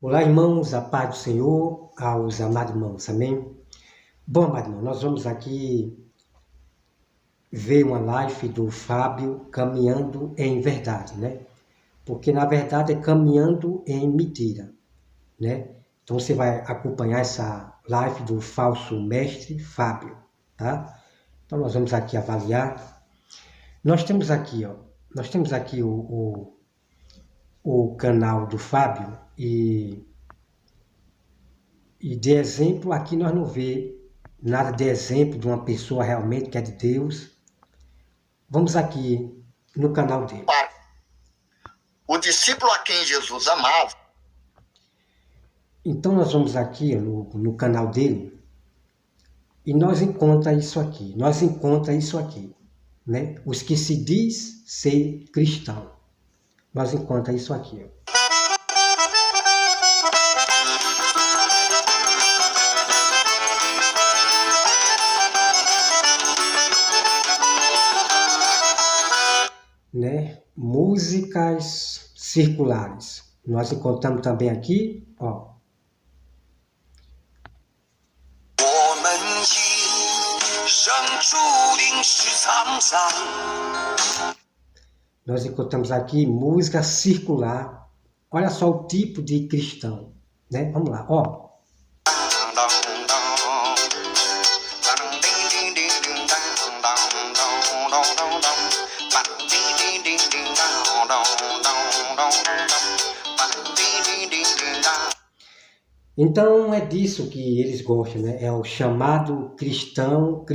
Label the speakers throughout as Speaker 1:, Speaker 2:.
Speaker 1: Olá, irmãos, a paz do Senhor, aos amados irmãos, amém? Bom, amado irmão, nós vamos aqui ver uma live do Fábio caminhando em verdade, né? Porque, na verdade, é caminhando em mentira, né? Então, você vai acompanhar essa live do falso mestre Fábio, tá? Então, nós vamos aqui avaliar. Nós temos aqui o canal do Fábio e de exemplo, aqui nós não vê nada de exemplo de uma pessoa realmente que é de Deus. Vamos aqui no canal dele.
Speaker 2: O discípulo a quem Jesus amava.
Speaker 1: Então nós vamos aqui no canal dele e nós encontramos isso aqui, né? Os que se diz ser cristão. Nós encontramos isso aqui, ó. Né? Músicas circulares. Nós encontramos também aqui, ó. Nós encontramos aqui música circular. Olha só o tipo de cristão, né? Vamos lá, ó. Então é disso que eles gostam, né? É o chamado cristão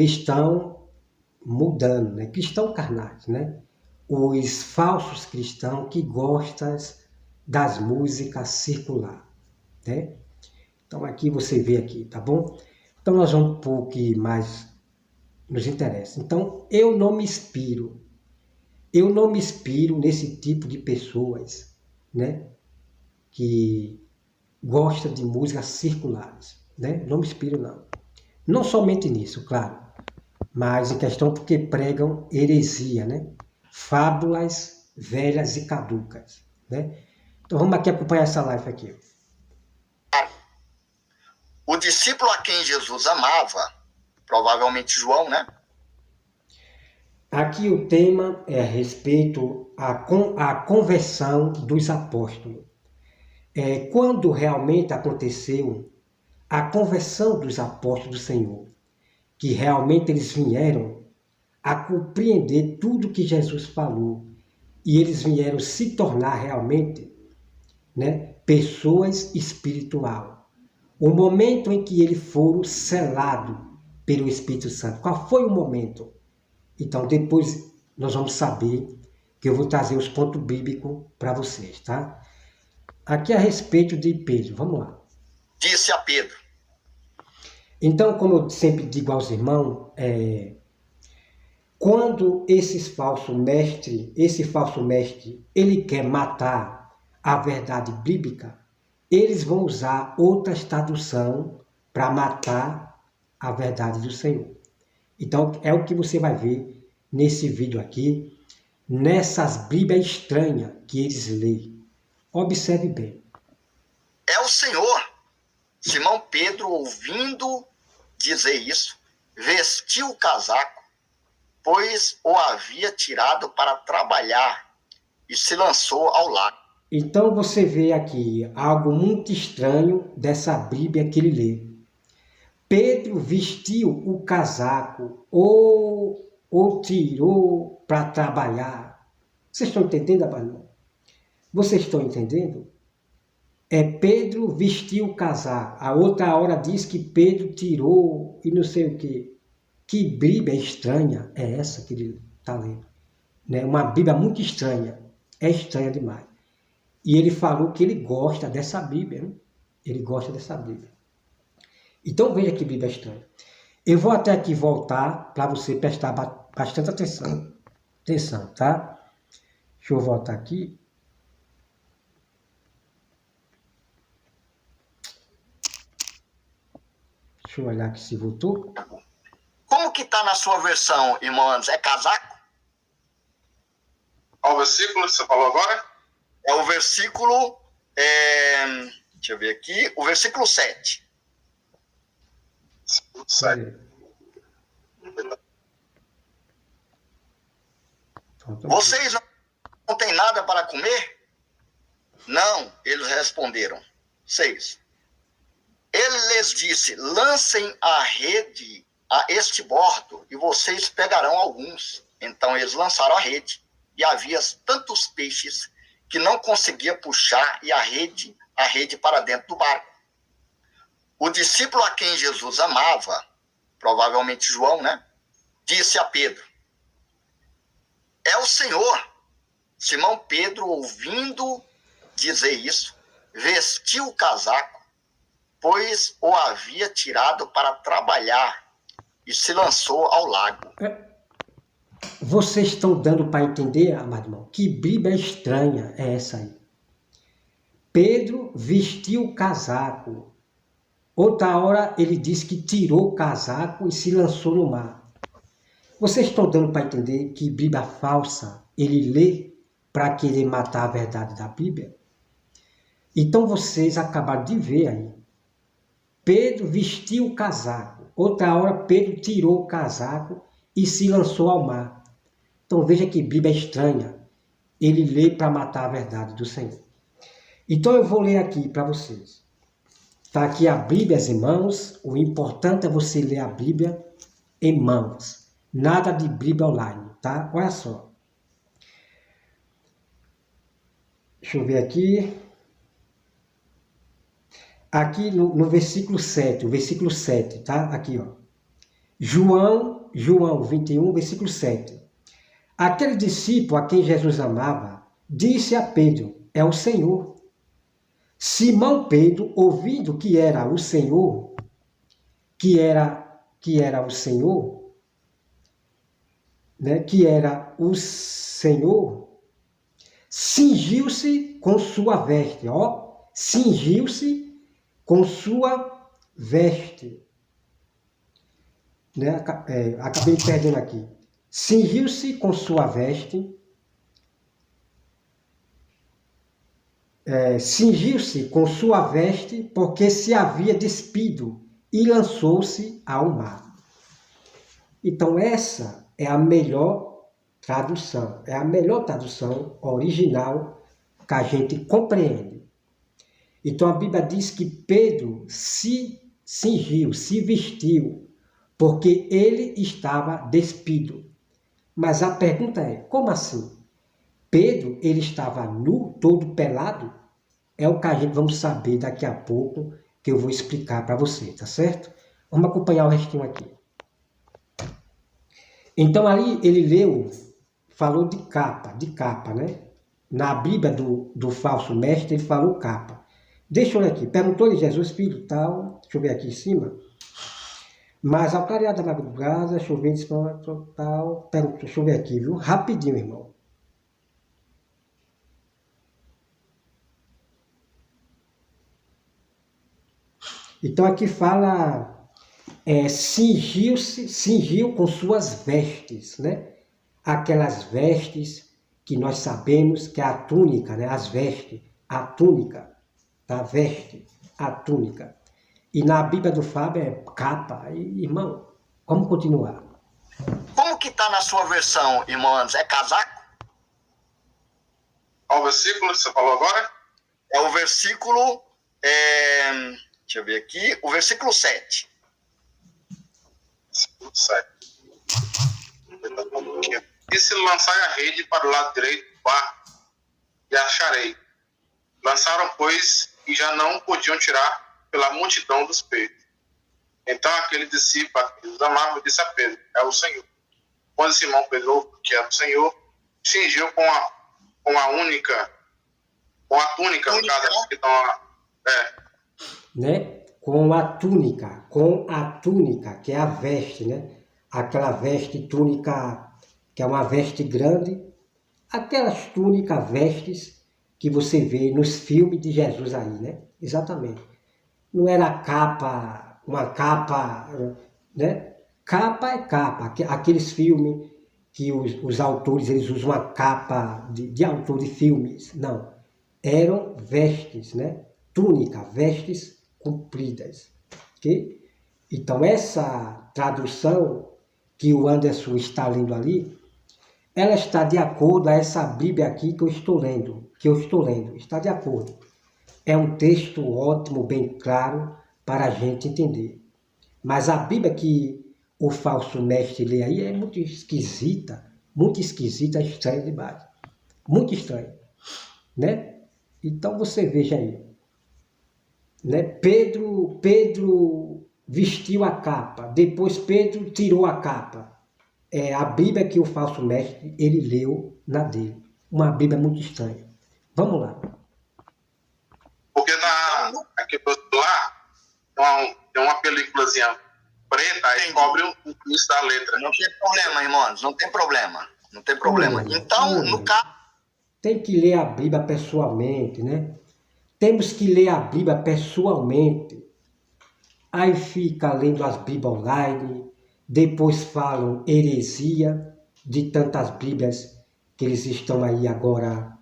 Speaker 1: mudando, né? Cristão carnais, né? Os falsos cristãos que gostam das músicas circular, né? Então aqui você vê aqui, tá bom? Então nós vamos para o que mais nos interessa. Então eu não me inspiro nesse tipo de pessoas, né? Que gosta de músicas circulares, né? Não me inspiro, não. Não somente nisso, claro, mas em questão porque pregam heresia, né? Fábulas velhas e caducas, né? Então vamos aqui acompanhar essa live aqui.
Speaker 2: O discípulo a quem Jesus amava, provavelmente João, né?
Speaker 1: Aqui o tema é a respeito à conversão dos apóstolos. Quando realmente aconteceu a conversão dos apóstolos do Senhor, que realmente eles vieram a compreender tudo que Jesus falou e eles vieram se tornar realmente, né, pessoas espirituais. O momento em que eles foram selados pelo Espírito Santo. Qual foi o momento? Então depois nós vamos saber que eu vou trazer os pontos bíblicos para vocês, tá? Aqui a respeito de Pedro, vamos lá.
Speaker 2: Disse a Pedro.
Speaker 1: Então, como eu sempre digo aos irmãos, quando esse falso mestre, ele quer matar a verdade bíblica, eles vão usar outras traduções para matar a verdade do Senhor. Então, é o que você vai ver nesse vídeo aqui, nessas Bíblias estranhas que eles leem. Observe bem.
Speaker 2: É o Senhor. Simão Pedro, ouvindo dizer isso, vestiu o casaco, pois o havia tirado para trabalhar, e se lançou ao lago.
Speaker 1: Então você vê aqui algo muito estranho dessa Bíblia que ele lê. Pedro vestiu o casaco ou tirou para trabalhar. Vocês estão entendendo, Abraão? Vocês estão entendendo? Pedro vestiu o casaco. A outra hora diz que Pedro tirou e não sei o quê. Que Bíblia estranha é essa que ele está lendo? Né? Uma Bíblia muito estranha. É estranha demais. E ele falou que ele gosta dessa Bíblia. Né? Ele gosta dessa Bíblia. Então veja que Bíblia estranha. Eu vou até aqui voltar para você prestar bastante atenção. Atenção, tá? Deixa eu voltar aqui. Deixa eu olhar aqui se voltou.
Speaker 2: Como que está na sua versão, irmãos? É casaco?
Speaker 3: Qual versículo que você falou agora?
Speaker 2: É o versículo Deixa eu ver aqui, o versículo 7. Vocês não têm nada para comer? Não, eles responderam. 6. Ele lhes disse, lancem a rede a este bordo e vocês pegarão alguns. Então eles lançaram a rede e havia tantos peixes que não conseguia puxar e a rede para dentro do barco. O discípulo a quem Jesus amava, provavelmente João, né? Disse a Pedro, é o Senhor. Simão Pedro, ouvindo dizer isso, vestiu o casaco, pois o havia tirado para trabalhar, e se lançou ao lago.
Speaker 1: Vocês estão dando para entender, amado irmão, que Bíblia estranha é essa aí? Pedro vestiu o casaco. Outra hora ele disse que tirou o casaco e se lançou no mar. Vocês estão dando para entender que Bíblia falsa ele lê para querer matar a verdade da Bíblia? Então vocês acabaram de ver aí. Pedro vestiu o casaco. Outra hora Pedro tirou o casaco e se lançou ao mar. Então veja que Bíblia é estranha. Ele lê para matar a verdade do Senhor. Então eu vou ler aqui para vocês. Está aqui a Bíblia em mãos. O importante é você ler a Bíblia em mãos. Nada de Bíblia online, tá? Olha só. Deixa eu ver aqui. Aqui no versículo 7, o versículo 7, tá? Aqui, ó. João 21, versículo 7. Aquele discípulo a quem Jesus amava, disse a Pedro, é o Senhor. Simão Pedro, ouvindo que era o Senhor, que era o Senhor, né? Que era o Senhor, cingiu-se com sua veste, ó. Cingiu-se com sua veste. Né? Acabei perdendo aqui. Cingiu-se com sua veste. Cingiu-se com sua veste, porque se havia despido e lançou-se ao mar. Então essa é a melhor tradução. É a melhor tradução original que a gente compreende. Então a Bíblia diz que Pedro se cingiu, se vestiu, porque ele estava despido. Mas a pergunta é, como assim? Pedro, ele estava nu, todo pelado? É o que a gente vamos saber daqui a pouco, que eu vou explicar para você, tá certo? Vamos acompanhar o restinho aqui. Então ali ele falou de capa, né? Na Bíblia do falso mestre ele falou capa. Deixa eu ler aqui. Perguntou-lhe Jesus, filho, tal. Deixa eu ver aqui em cima. Mas ao clarear da madrugada, chovendo, tal. Deixa eu ver aqui, viu? Rapidinho, irmão. Então aqui fala, cingiu com suas vestes, né? Aquelas vestes que nós sabemos que é a túnica, né? As vestes, a túnica. Tá? Veste, a túnica. E na Bíblia do Fábio é capa. Irmão, vamos continuar.
Speaker 2: Como que está na sua versão, irmão Anderson? É casaco?
Speaker 3: Qual o versículo que você falou agora?
Speaker 2: É o versículo... deixa eu ver aqui. O versículo 7.
Speaker 3: Versículo 7. E se lançai a rede para o lado direito do barco, e acharei. Lançaram, pois, e já não podiam tirar pela multidão dos peixes. Então aquele discípulo que os amava disse a Pedro, é o Senhor. Quando Simão Pedro, que era o Senhor, cingiu com a túnica, no caso, que estão
Speaker 1: né? Com a túnica, que é a veste, né? Aquela veste túnica, que é uma veste grande, aquelas túnicas, vestes que você vê nos filmes de Jesus aí, né? Exatamente. Não era capa, uma capa, né? Capa é capa. Aqueles filmes que os autores eles usam uma capa de autor de filmes. Não. Eram vestes, né? túnica, vestes compridas. Ok? Então, essa tradução que o Anderson está lendo ali, ela está de acordo a essa Bíblia aqui que eu estou lendo, está de acordo. É um texto ótimo, bem claro, para a gente entender. Mas a Bíblia que o falso mestre lê aí é muito esquisita, estranha demais. Muito estranha, né? Então você veja aí, né? Pedro vestiu a capa, depois Pedro tirou a capa. É a Bíblia que o falso mestre ele leu na dele. Uma Bíblia muito estranha. Vamos lá.
Speaker 3: Porque aqui do lá tem uma películazinha preta, aí cobre o início da letra.
Speaker 2: Não tem problema, irmãos, não tem problema. Não tem problema. Então, no caso...
Speaker 1: Tem que ler a Bíblia pessoalmente, né? Temos que ler a Bíblia pessoalmente. Aí fica lendo as Bíblias online, depois falam heresia de tantas Bíblias que eles estão aí agora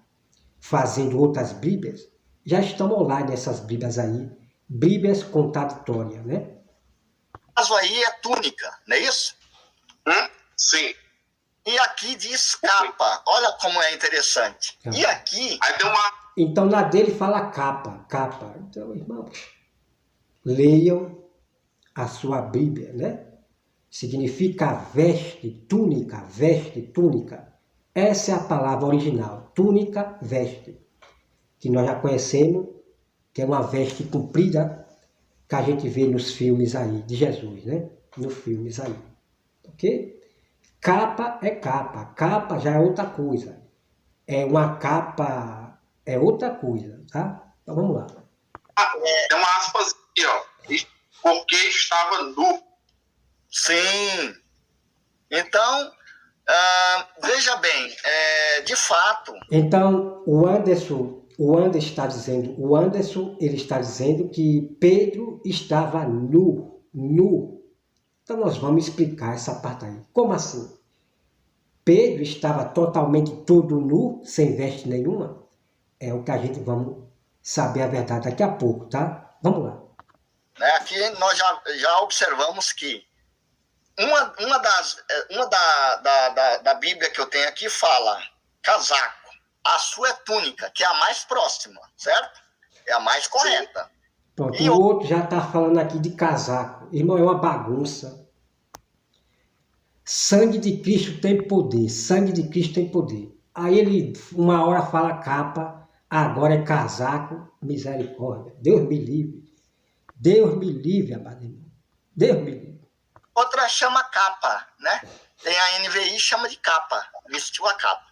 Speaker 1: fazendo outras Bíblias. Já estão online essas Bíblias aí, Bíblias contraditórias, né?
Speaker 2: O caso aí é túnica, não é isso?
Speaker 3: Sim.
Speaker 2: E aqui diz capa. Olha como é interessante. E aqui...
Speaker 3: Aí tem uma...
Speaker 1: Então, na dele fala capa. Então, irmãos, leiam a sua Bíblia, né? Significa veste, túnica, veste, túnica. Essa é a palavra original, túnica, veste. Que nós já conhecemos, que é uma veste comprida que a gente vê nos filmes aí, de Jesus, né? Nos filmes aí, ok? Capa é capa já é outra coisa. É uma capa, é outra coisa, tá? Então vamos lá.
Speaker 3: Tem uma aspas aqui, ó. Porque estava nu.
Speaker 2: Sim. Então, veja bem, de fato...
Speaker 1: Então, o Anderson ele está dizendo que Pedro estava nu. Então nós vamos explicar essa parte aí. Como assim? Pedro estava totalmente todo nu, sem veste nenhuma? É o que a gente vamos saber a verdade daqui a pouco, tá? Vamos lá.
Speaker 2: Aqui nós já observamos que uma da Bíblia que eu tenho aqui fala casaco. A sua é túnica, que é a mais próxima, certo? É a mais correta.
Speaker 1: Pronto, o outro já está falando aqui de casaco. Irmão, é uma bagunça. Sangue de Cristo tem poder. Sangue de Cristo tem poder. Aí ele, uma hora fala capa, agora é casaco. Misericórdia. Deus me livre. Deus me livre, amado irmão. Deus me livre.
Speaker 2: Outra chama capa, né? Tem a NVI, chama de capa. Vestiu a capa.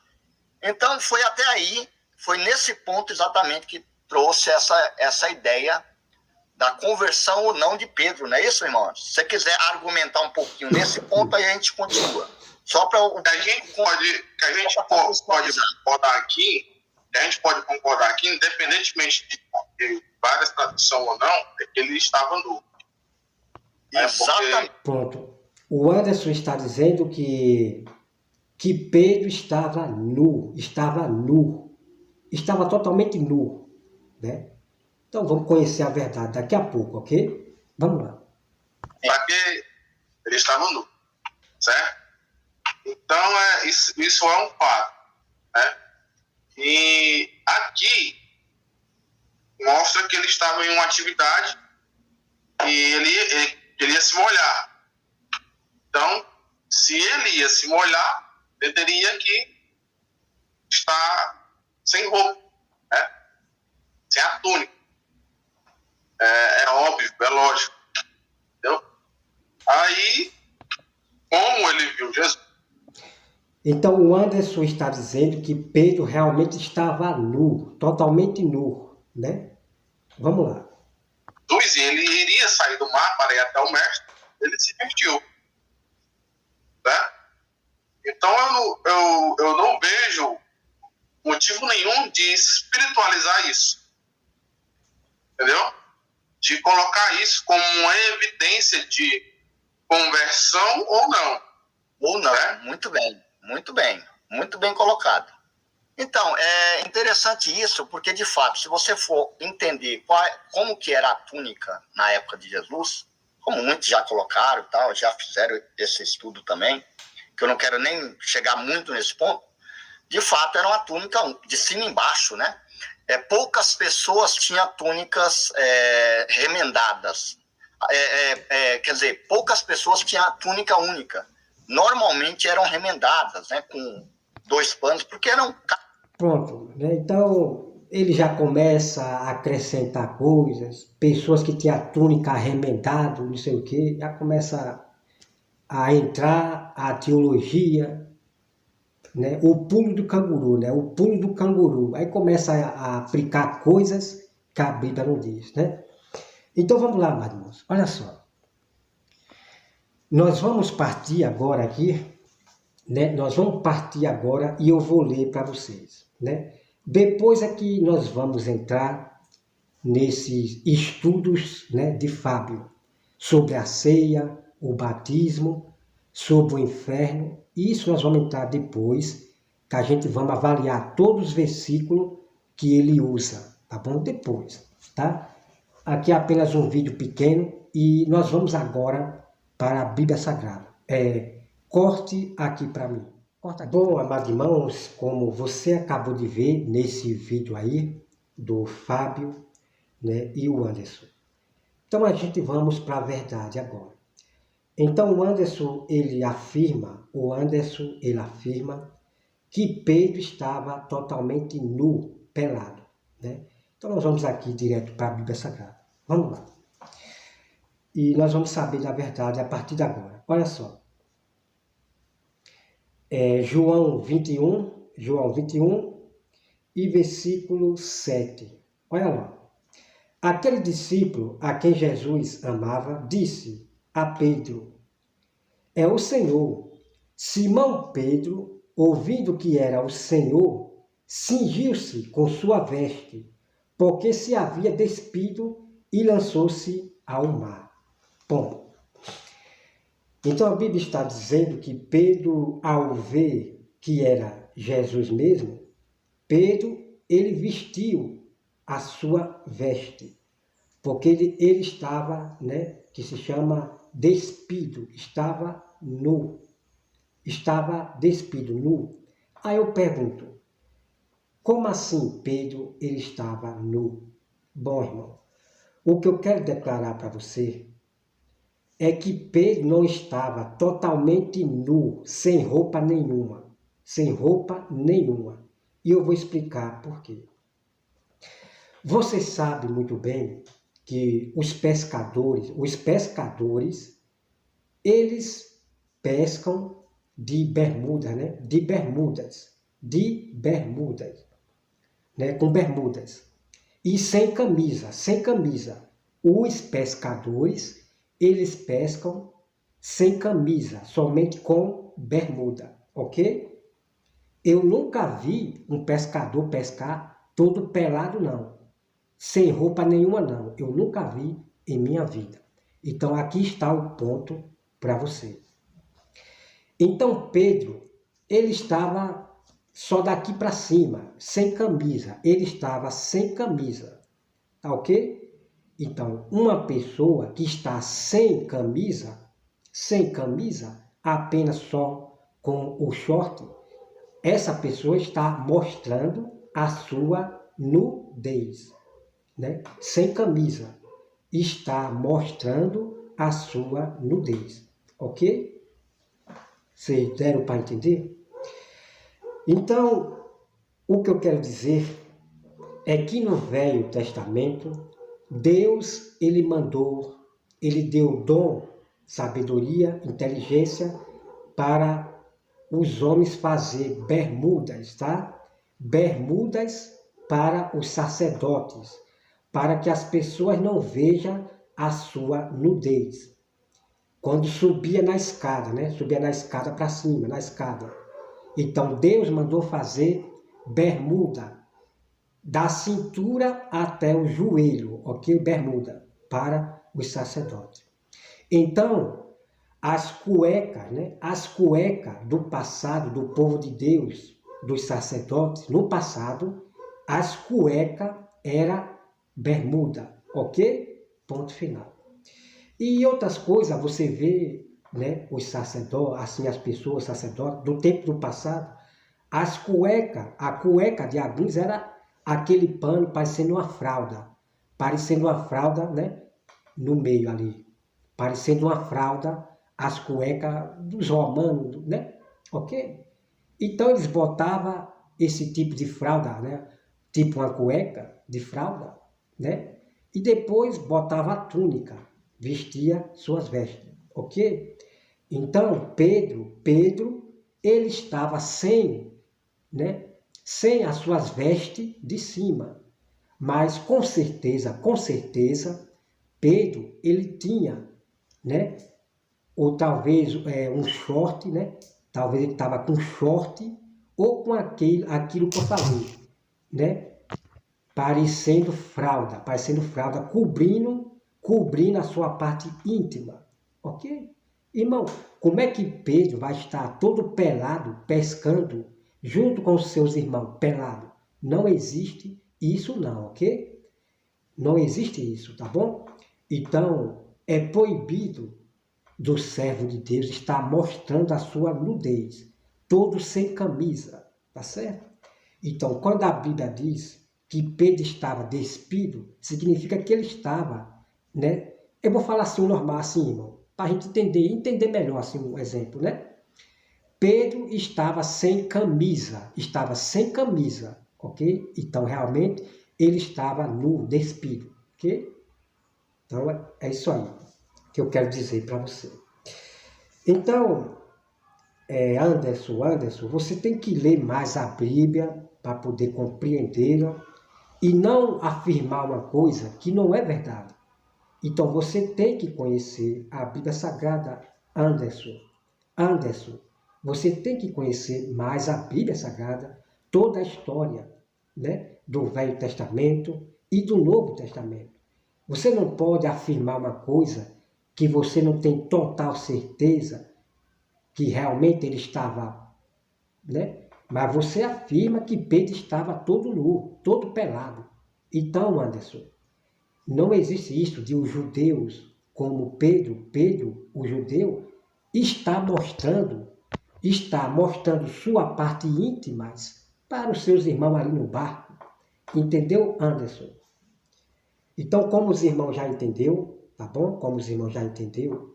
Speaker 2: Então, foi até aí, foi nesse ponto exatamente que trouxe essa ideia da conversão ou não de Pedro, não é isso, irmão? Se você quiser argumentar um pouquinho nesse ponto, aí a gente continua. Só para o...
Speaker 3: Que a gente pode concordar aqui, independentemente de várias traduções ou não, é que ele estava nu.
Speaker 2: Exatamente.
Speaker 1: Pronto. O Anderson está dizendo que Pedro estava nu, estava totalmente nu, né? Então vamos conhecer a verdade daqui a pouco, ok? Vamos lá.
Speaker 3: Porque ele estava nu, certo? Então isso é um fato, né? E aqui mostra que ele estava em uma atividade e ele ia se molhar. Então, se ele ia se molhar, ele teria que estar sem roupa, né? Sem a túnica. É óbvio, é lógico. Entendeu? Aí, como ele viu Jesus...
Speaker 1: Então o Anderson está dizendo que Pedro realmente estava nu, totalmente nu, né? Vamos lá.
Speaker 3: E ele iria sair do mar para ir até o mestre, ele se vestiu. Né? Então eu não vejo motivo nenhum de espiritualizar isso. Entendeu? De colocar isso como uma evidência de conversão ou não.
Speaker 2: Ou não, né? Muito bem colocado. Então, é interessante isso, porque, de fato, se você for entender como que era a túnica na época de Jesus, como muitos já colocaram e tal, já fizeram esse estudo também, que eu não quero nem chegar muito nesse ponto, de fato, era uma túnica de cima e embaixo, né? Poucas pessoas tinham túnicas remendadas. Quer dizer, poucas pessoas tinham a túnica única. Normalmente eram remendadas, né? Com 2 panos, porque eram...
Speaker 1: Pronto, né? Então ele já começa a acrescentar coisas, pessoas que têm a túnica arremendada, não sei o quê, já começa a entrar a teologia, né? O pulo do canguru, né? O pulo do canguru. Aí começa a aplicar coisas que a Bíblia não diz, né? Então vamos lá, meus irmãos. Olha só. Nós vamos partir agora aqui, né? Nós vamos partir agora e eu vou ler para vocês, né? Depois é que nós vamos entrar nesses estudos, né, de Fábio sobre a ceia, o batismo, sobre o inferno. Isso nós vamos entrar depois, que a gente vamos avaliar todos os versículos que ele usa, tá bom? Depois, tá? Aqui é apenas um vídeo pequeno e nós vamos agora para a Bíblia Sagrada. Corte aqui para mim. Bom, amados irmãos, como você acabou de ver nesse vídeo aí, do Fábio, né, e o Anderson. Então a gente vamos para a verdade agora. Então o Anderson ele afirma que Pedro estava totalmente nu, pelado, né? Então nós vamos aqui direto para a Bíblia Sagrada. Vamos lá. E nós vamos saber da verdade a partir de agora. Olha só. João 21 e versículo 7. Olha lá. Aquele discípulo a quem Jesus amava disse a Pedro: é o Senhor. Simão Pedro, ouvindo que era o Senhor, cingiu-se com sua veste, porque se havia despido e lançou-se ao mar. Bom, então a Bíblia está dizendo que Pedro, ao ver que era Jesus mesmo, Pedro, ele vestiu a sua veste, porque ele estava, né, que se chama despido, estava nu, estava despido, nu. Aí eu pergunto, como assim Pedro, ele estava nu? Bom, irmão, o que eu quero declarar para você é que Pedro não estava totalmente nu, sem roupa nenhuma, e eu vou explicar por quê. Você sabe muito bem que os pescadores, eles pescam de bermuda, né? De bermudas, né? Com bermudas. E sem camisa. Os pescadores, eles pescam sem camisa, somente com bermuda, ok? Eu nunca vi um pescador pescar todo pelado, não. Sem roupa nenhuma, não. Eu nunca vi em minha vida. Então, aqui está o ponto para você. Então, Pedro, ele estava só daqui para cima, sem camisa. Ele estava sem camisa, tá ok? Então, uma pessoa que está sem camisa, apenas só com o short, essa pessoa está mostrando a sua nudez, né? Sem camisa, está mostrando a sua nudez, ok? Vocês deram para entender? Então, o que eu quero dizer é que no Velho Testamento, Deus, ele deu dom, sabedoria, inteligência para os homens fazer bermudas, tá? Bermudas para os sacerdotes, para que as pessoas não vejam a sua nudez. Quando subia na escada, né? Subia na escada para cima, na escada. Então Deus mandou fazer bermuda, da cintura até o joelho, ok? Bermuda, para os sacerdotes. Então, as cuecas, né? As cuecas do passado, do povo de Deus, dos sacerdotes, no passado, as cuecas era bermuda, ok? Ponto final. E outras coisas, você vê, né, os sacerdotes, assim, as pessoas, sacerdotes, do tempo do passado, as cuecas, a cueca de Abrils era aquele pano parecendo uma fralda, né, no meio ali, parecendo uma fralda, as cuecas dos romanos, né, ok? Então eles botavam esse tipo de fralda, né, tipo uma cueca de fralda, né, e depois botava a túnica, vestia suas vestes, ok? Então Pedro, ele estava sem, né, sem as suas vestes de cima, mas com certeza, Pedro, ele tinha, né, ou talvez um short, né, talvez ele estava com short, ou com aquilo que eu falei, né, parecendo fralda, cobrindo a sua parte íntima, ok? Irmão, como é que Pedro vai estar todo pelado, pescando, junto com os seus irmãos, pelado? Não existe isso não, ok? Não existe isso, tá bom? Então, é proibido do servo de Deus estar mostrando a sua nudez, todo sem camisa, tá certo? Então, quando a Bíblia diz que Pedro estava despido, significa que ele estava, né? Eu vou falar assim, normal, assim, irmão, para a gente entender melhor, assim, um exemplo, né? Pedro estava sem camisa, ok? Então, realmente, ele estava nu, despido, ok? Então, é isso aí que eu quero dizer para você. Então, Anderson, você tem que ler mais a Bíblia para poder compreendê-la e não afirmar uma coisa que não é verdade. Então, você tem que conhecer a Bíblia Sagrada, Anderson, você tem que conhecer mais a Bíblia Sagrada, toda a história, né, do Velho Testamento e do Novo Testamento. Você não pode afirmar uma coisa que você não tem total certeza que realmente ele estava, né? Mas você afirma que Pedro estava todo nu, todo pelado. Então, Anderson, não existe isso de os judeus, como Pedro, o judeu, está mostrando sua parte íntima para os seus irmãos ali no barco. Entendeu, Anderson? Então, como os irmãos já entendeu, tá bom? Como os irmãos já entendeu,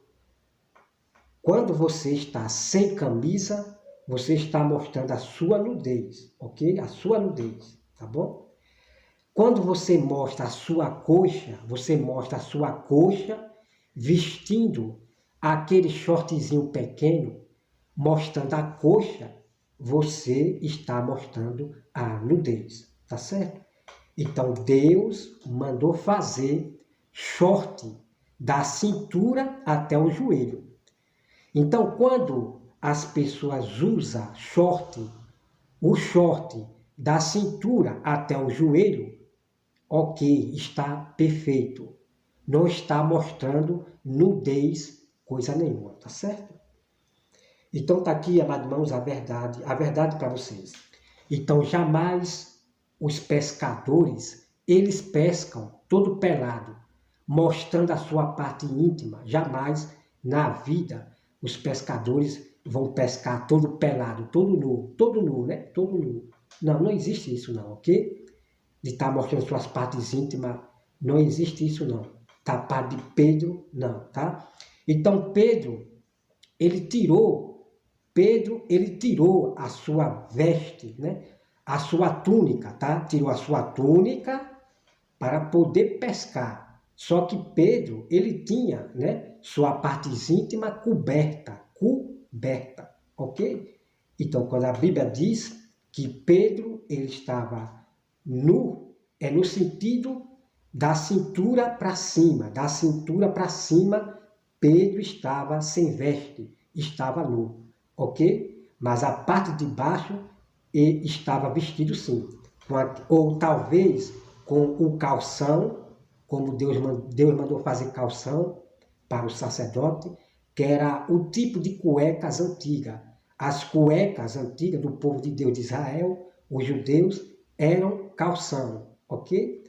Speaker 1: quando você está sem camisa, você está mostrando a sua nudez, ok? A sua nudez, tá bom? Quando você mostra a sua coxa, vestindo aquele shortzinho pequeno, mostrando a coxa, você está mostrando a nudez, tá certo? Então Deus mandou fazer short da cintura até o joelho. Então, quando as pessoas usam o short da cintura até o joelho, ok, está perfeito. Não está mostrando nudez, coisa nenhuma, tá certo? Então, tá aqui, amados irmãos, a verdade para vocês. Então, jamais os pescadores, eles pescam todo pelado, mostrando a sua parte íntima. Jamais na vida os pescadores vão pescar todo pelado, todo nu, né? Todo nu. Não existe isso não, ok? De estar mostrando suas partes íntimas, não existe isso não. Da parte de Pedro, não, tá? Então Pedro, ele tirou a sua veste, né? A sua túnica, tá? Tirou a sua túnica para poder pescar. Só que Pedro, ele tinha, né, sua parte íntima coberta, ok? Então, quando a Bíblia diz que Pedro, ele estava nu, é no sentido da cintura para cima, Pedro estava sem veste, estava nu, ok? Mas a parte de baixo ele estava vestido sim, ou talvez com o calção, como Deus mandou fazer calção para o sacerdote, que era o tipo de cuecas antiga, as cuecas antigas do povo de Deus de Israel, os judeus, eram calção, ok?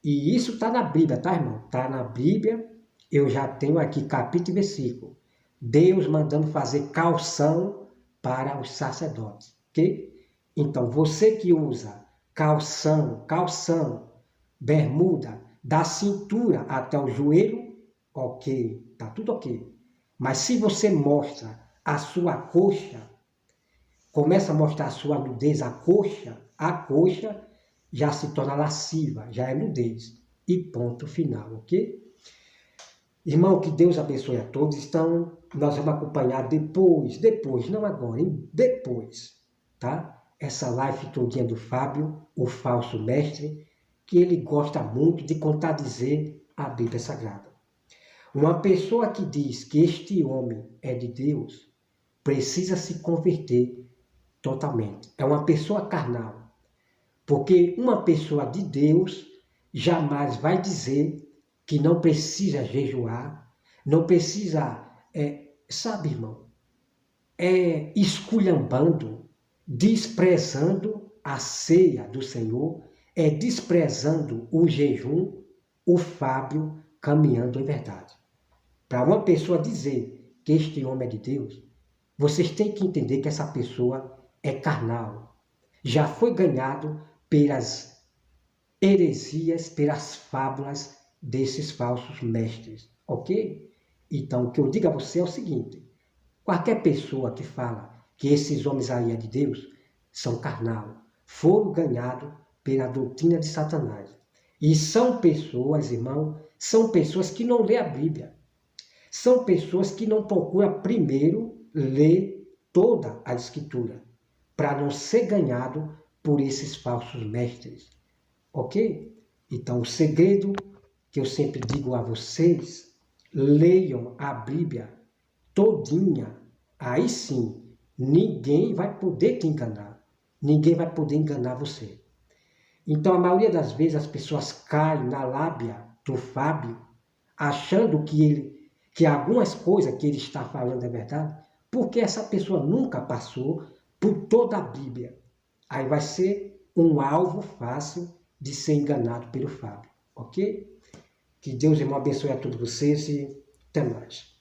Speaker 1: E isso está na Bíblia, tá, irmão? Está na Bíblia, eu já tenho aqui capítulo e versículo. Deus mandando fazer calção para os sacerdotes, ok? Então, você que usa calção, bermuda, da cintura até o joelho, ok, tá tudo ok. Mas se você mostra a sua coxa, começa a mostrar a sua nudez, a coxa já se torna lasciva, já é nudez. E ponto final, ok? Irmão, que Deus abençoe a todos. Então, nós vamos acompanhar depois, não agora, hein? Depois, tá? Essa live todinha do Fábio, o falso mestre, que ele gosta muito de contradizer a Bíblia Sagrada. Uma pessoa que diz que este homem é de Deus, precisa se converter totalmente. É uma pessoa carnal. Porque uma pessoa de Deus jamais vai dizer que não precisa jejuar, não precisa, sabe, irmão, esculhambando, desprezando a ceia do Senhor, desprezando o jejum, o Fábio caminhando em verdade. Para uma pessoa dizer que este homem é de Deus, vocês têm que entender que essa pessoa é carnal. Já foi ganhado pelas heresias, pelas fábulas desses falsos mestres, ok? Então, o que eu digo a você é o seguinte: qualquer pessoa que fala que esses homens aí é de Deus são carnal, foram ganhados pela doutrina de Satanás. E são pessoas, irmão, são pessoas que não lêem a Bíblia. São pessoas que não procuram primeiro ler toda a Escritura, para não ser ganhado por esses falsos mestres. Ok? Então, o segredo que eu sempre digo a vocês, leiam a Bíblia todinha. Aí sim, ninguém vai poder te enganar. Ninguém vai poder enganar você. Então, a maioria das vezes, as pessoas caem na lábia do Fábio, achando que algumas coisas que ele está falando é verdade, porque essa pessoa nunca passou por toda a Bíblia. Aí vai ser um alvo fácil de ser enganado pelo Fábio, ok? Que Deus, irmão, abençoe a todos vocês e até mais.